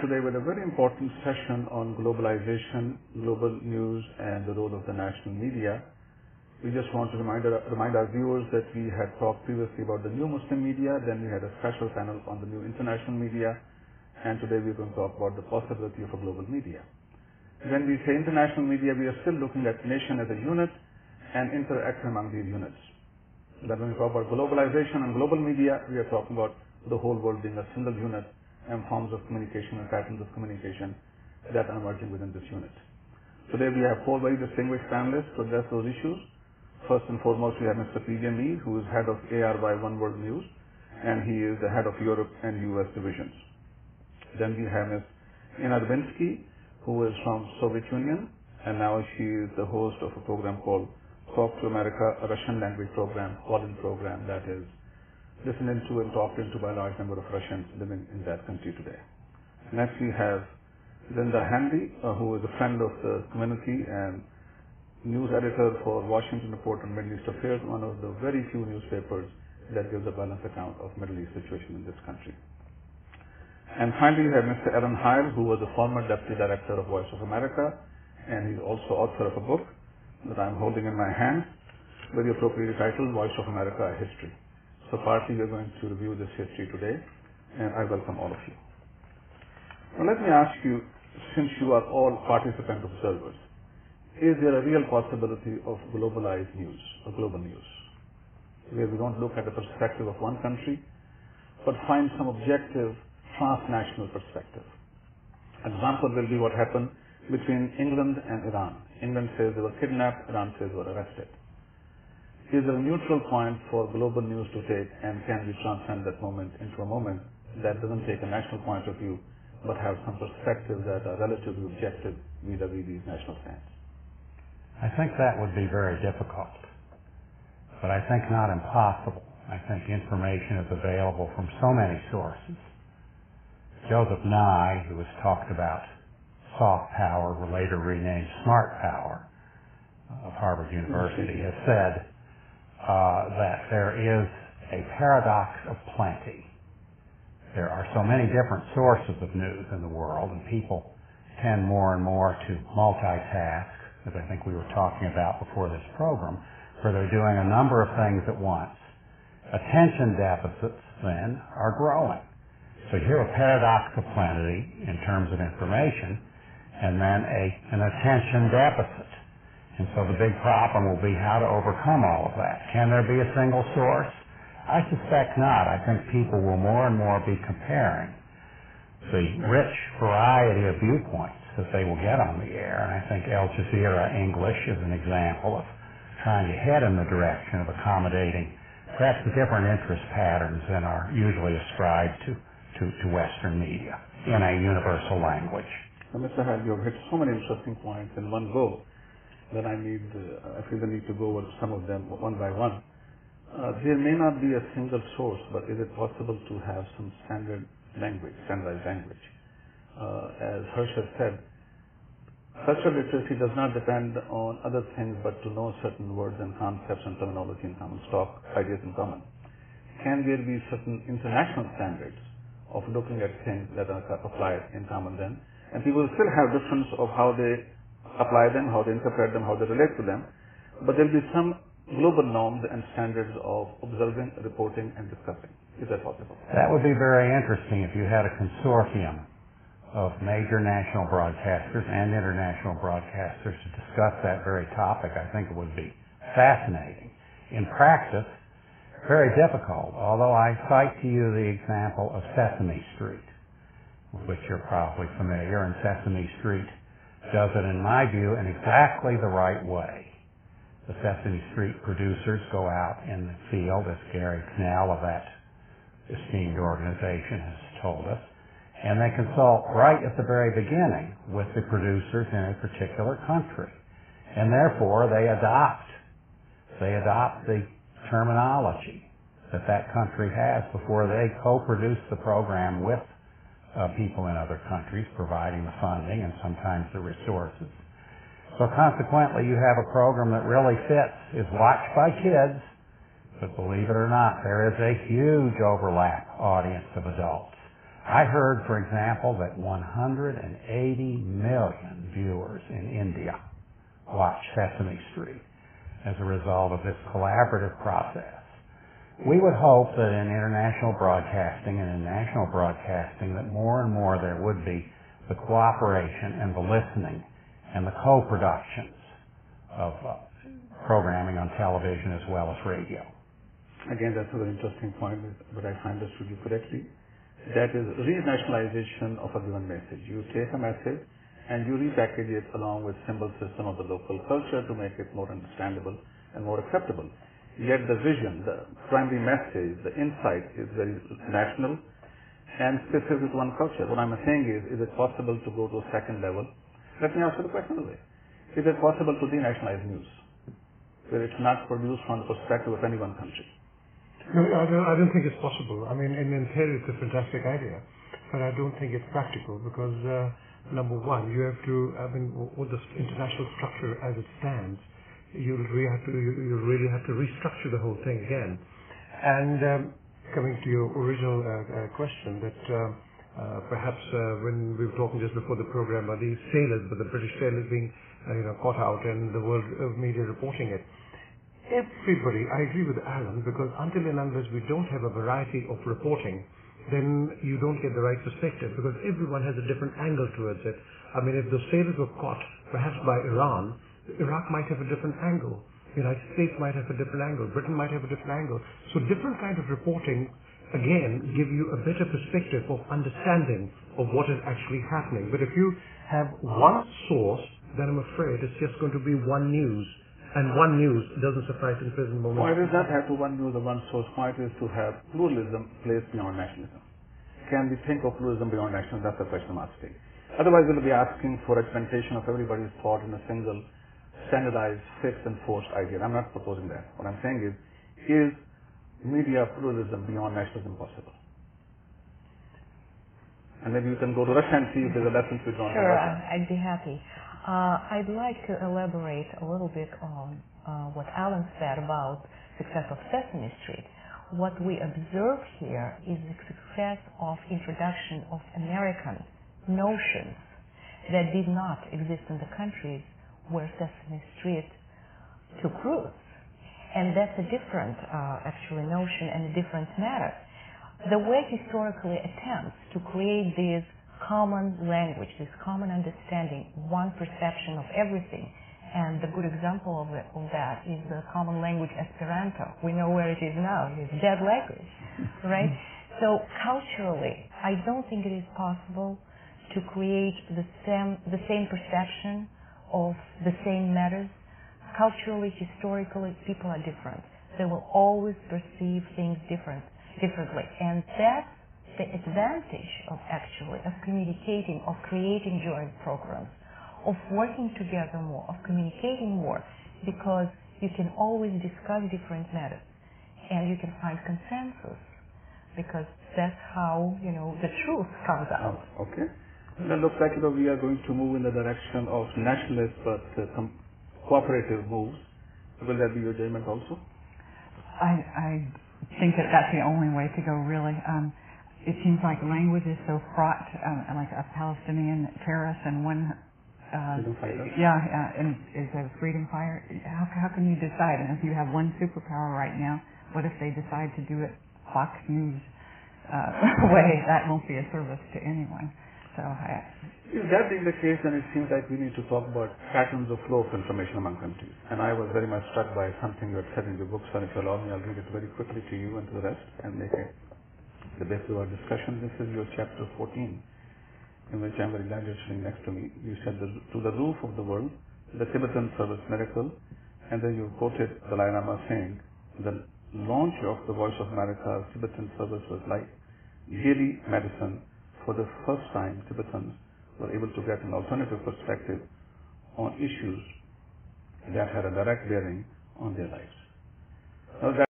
today with a very important session on globalization, global news, and the role of the national media. We just want to remind our viewers that we had talked previously about the new Muslim media, then we had a special panel on the new international media, and today we're going to talk about the possibility of a global media. When we say international media, we are still looking at nation as a unit and interaction among these units. But when we talk about globalization and global media, we are talking about the whole world being a single unit and forms of communication and patterns of communication that are emerging within this unit. Today we have four very distinguished panelists to address those issues. First and foremost, we have Mr. P.J. Mead, who is head of ARY One World News, and he is the head of Europe and U.S. divisions. Then we have Ms. Ina Dubinsky, who is from Soviet Union, and now she is the host of a program called Talk to America, a Russian language program, call-in program that is listened into and talked into by a large number of Russians living in that country today. Next we have Delinda Hanley, who is a friend of the community and news editor for Washington Report on Middle East Affairs, one of the very few newspapers that gives a balanced account of Middle East situation in this country. And finally, we have Mr. Heil, who was a former deputy director of Voice of America, and he's also author of a book that I'm holding in my hand, very appropriately titled Voice of America, A History. So partly we're going to review this history today, and I welcome all of you. Now let me ask you, since you are all participant observers, is there a real possibility of globalized news, or global news, where we don't look at the perspective of one country, but find some objective transnational perspective? Example will be what happened between England and Iran. England says they were kidnapped, Iran says they were arrested. Is there a neutral point for global news to take, and can we transcend that moment into a moment that doesn't take a national point of view, but have some perspectives that are relatively objective vis-a-vis these national stands? I think that would be very difficult, but I think not impossible. I think information is available from so many sources. Joseph Nye, who has talked about soft power, later renamed smart power, of Harvard University, has said that there is a paradox of plenty. There are so many different sources of news in the world, and people tend more and more to multitask, as I think we were talking about before this program, where they're doing a number of things at once. Attention deficits, then, are growing. So you have a paradox of plenty in terms of information, and then an attention deficit. And so the big problem will be how to overcome all of that. Can there be a single source? I suspect not. I think people will more and more be comparing the rich variety of viewpoints that they will get on the air. And I think Al Jazeera English is an example of trying to head in the direction of accommodating perhaps the different interest patterns than are usually ascribed to Western media in a universal language. Mr. Heil, you've hit so many interesting points in one go that I feel the need to go over some of them one by one. There may not be a single source, but is it possible to have some standardized language? As Hirsch has said, cultural literacy does not depend on other things but to know certain words and concepts and terminology in common, stock ideas in common. Can there be certain international standards of looking at things that are applied in common then? And people still have difference of how they apply them, how they interpret them, how they relate to them, but there will be some global norms and standards of observing, reporting, and discussing. Is that possible? That would be very interesting if you had a consortium of major national broadcasters and international broadcasters to discuss that very topic. I think it would be fascinating. In practice, very difficult, although I cite to you the example of Sesame Street, with which you're probably familiar, and Sesame Street does it, in my view, in exactly the right way. The Sesame Street producers go out in the field, as Gary Knell of that esteemed organization has told us, and they consult right at the very beginning with the producers in a particular country. And therefore, they adopt the terminology that country has before they co-produce the program with people in other countries, providing the funding and sometimes the resources. So consequently, you have a program that really fits, is watched by kids, but believe it or not, there is a huge overlap audience of adults. I heard, for example, that 180 million viewers in India watch Sesame Street as a result of this collaborative process. We would hope that in international broadcasting and in national broadcasting that more and more there would be the cooperation and the listening and the co-productions of programming on television as well as radio. Again, that's a very interesting point, but I understood you correctly. That is renationalization of a given message. You take a message and you repackage it along with symbol system of the local culture to make it more understandable and more acceptable. Yet the vision, the primary message, the insight is very national and specific to one culture. What I'm saying is it possible to go to a second level? Let me ask you the question away. Is it possible to denationalize news, where it's not produced from the perspective of any one country? No, I don't think it's possible. I mean, in theory, it's a fantastic idea, but I don't think it's practical because, number one, you have to, with the international structure as it stands, you really have to restructure the whole thing again. And coming to your original question, that perhaps when we were talking just before the program about these sailors, but the British sailors being caught out and the world media reporting it. Everybody, I agree with Alan, because until and unless we don't have a variety of reporting, then you don't get the right perspective, because everyone has a different angle towards it. I mean, if the sailors were caught, perhaps by Iran, Iraq might have a different angle. The United States might have a different angle. Britain might have a different angle. So different kind of reporting, again, give you a better perspective of understanding of what is actually happening. But if you have one source, then I'm afraid it's just going to be one news. And one news doesn't suffice in present moment. Why does not have to one news or one source? Point is to have pluralism placed beyond nationalism. Can we think of pluralism beyond nationalism? That's the question I'm asking. Otherwise, we'll be asking for representation of everybody's thought in a single standardized, fixed and forced idea. I'm not proposing that. What I'm saying is media pluralism beyond nationalism possible? And maybe you can go to Russia and see if there's a lesson to be drawn from Russia. Sure, I'd be happy. I'd like to elaborate a little bit on what Alan said about success of Sesame Street. What we observe here is the success of introduction of American notions that did not exist in the countries where Sesame Street took roots. And that's a different, actually, notion and a different matter. The way historically attempts to create this common language, this common understanding, one perception of everything, and the good example of that is the common language Esperanto. We know where it is now. It's dead language, right? So culturally, I don't think it is possible to create the same perception of the same matters. Culturally, historically, people are different. They will always perceive things differently. And that's the advantage of communicating, of creating joint programs, of working together more, of communicating more, because you can always discuss different matters and you can find consensus, because that's how, the truth comes out. Okay. It looks like we are going to move in the direction of nationalist but cooperative moves. Will that be your judgment also? I think that that's the only way to go, really. It seems like language is so fraught, like a Palestinian terrorist and one, and is a freedom fighter. How can you decide? And if you have one superpower right now, what if they decide to do it Fox News way? That won't be a service to anyone. So if that being the case, then it seems like we need to talk about patterns of flow of information among countries. And I was very much struck by something you had said in your book, so if you allow me, I'll read it very quickly to you and to the rest and make it the basis of our discussion. This is your chapter 14, in which I'm very glad you're sitting next to me. You said, to the roof of the world, the Tibetan service miracle, and then you quoted Dalai Lama saying, the launch of the Voice of America's Tibetan service was like daily medicine. For the first time, Tibetans were able to get an alternative perspective on issues that had a direct bearing on their lives. Now, that